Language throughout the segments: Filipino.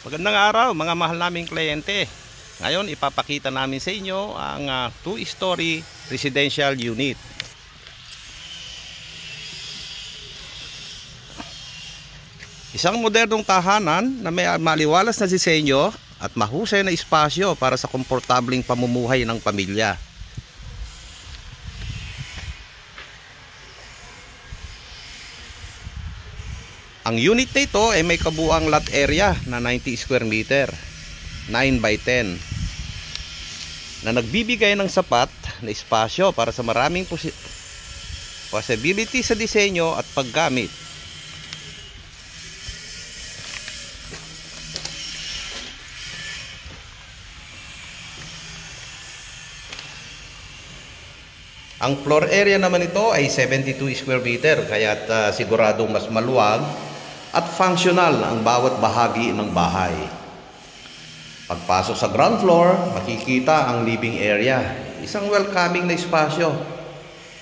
Magandang araw mga mahal naming kliyente. Ngayon ipapakita namin sa inyo ang 2-story residential unit. Isang modernong tahanan na may maliwalas na disenyo at mahusay na espasyo para sa komportableng pamumuhay ng pamilya. Ang unit na ito ay may kabuuang lot area na 90 square meter, 9 by 10, na nagbibigay ng sapat na espasyo para sa maraming possibility sa disenyo at paggamit. Ang floor area naman ito ay 72 square meter, kaya siguradong mas maluwag at functional ang bawat bahagi ng bahay. Pagpasok sa ground floor, makikita ang living area, isang welcoming na espasyo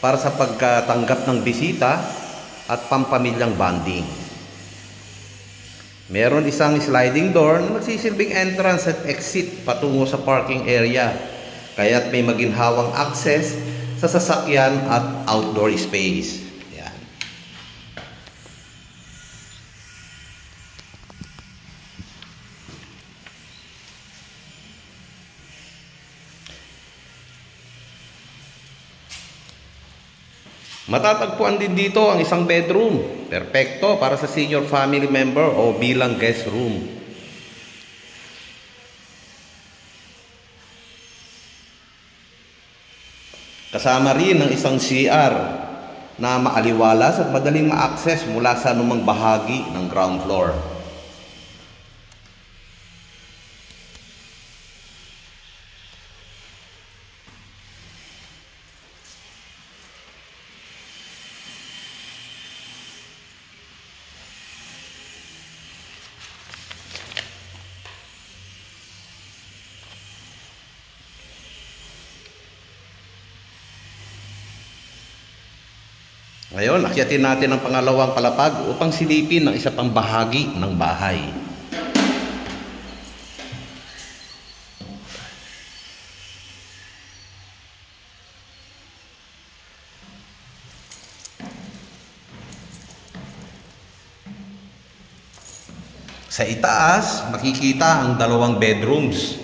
para sa pagtanggap ng bisita at pampamilyang bonding. Meron isang sliding door na magsisilbing entrance at exit patungo sa parking area, kaya't may maginhawang access sa sasakyan at outdoor space. Yan. Matatagpuan din dito ang isang bedroom, perpekto para sa senior family member o bilang guest room. Kasama rin ang isang CR na maaliwalas at madaling ma-access mula sa anumang bahagi ng ground floor. Ngayon, akyatin natin ang pangalawang palapag upang silipin ang isa pang bahagi ng bahay. Sa itaas, makikita ang dalawang bedrooms.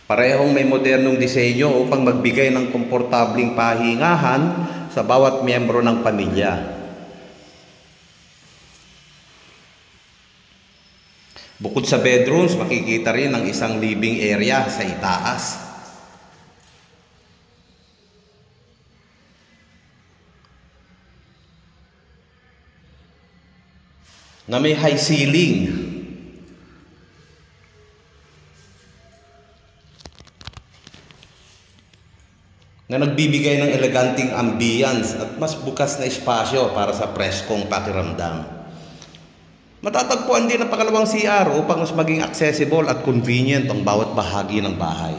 Parehong may modernong disenyo upang magbigay ng komportabling pahingahan sa bawat miyembro ng pamilya. Bukod sa bedrooms, makikita rin ang isang living area sa itaas. Na may high ceiling. Na nagbibigay ng eleganting ambience at mas bukas na espasyo para sa preskong pakiramdam. Matatagpuan din ang pangalawang CR upang mas maging accessible at convenient ang bawat bahagi ng bahay.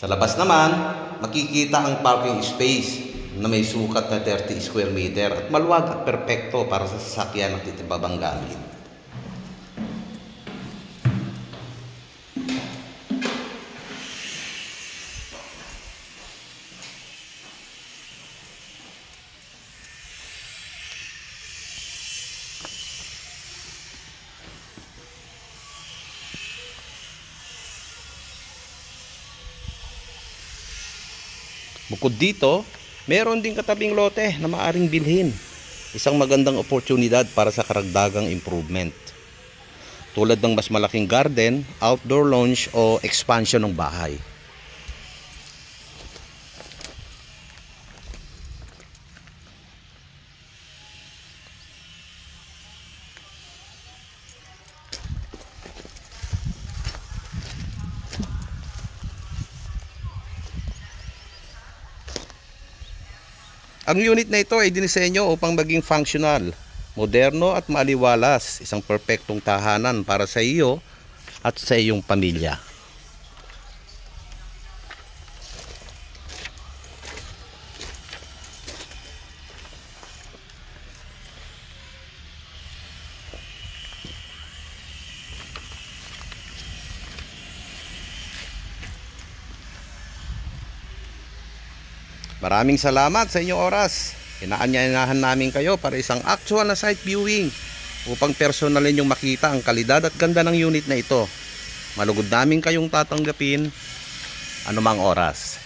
Sa labas naman, makikita ang parking space na may sukat na 30 square meter at maluwag at perpekto para sa sasakyan at itibabang gamit. Bukod dito, meron ding katabing lote na maaring bilhin. Isang magandang oportunidad para sa karagdagang improvement. Tulad ng mas malaking garden, outdoor lounge o expansion ng bahay. Ang unit na ito ay dinisenyo upang maging functional, moderno at maaliwalas, isang perpektong tahanan para sa iyo at sa iyong pamilya. Maraming salamat sa inyong oras. Inaanyayahan namin kayo para isang actual na site viewing upang personalin yung makita ang kalidad at ganda ng unit na ito. Malugod namin kayong tatanggapin anumang oras.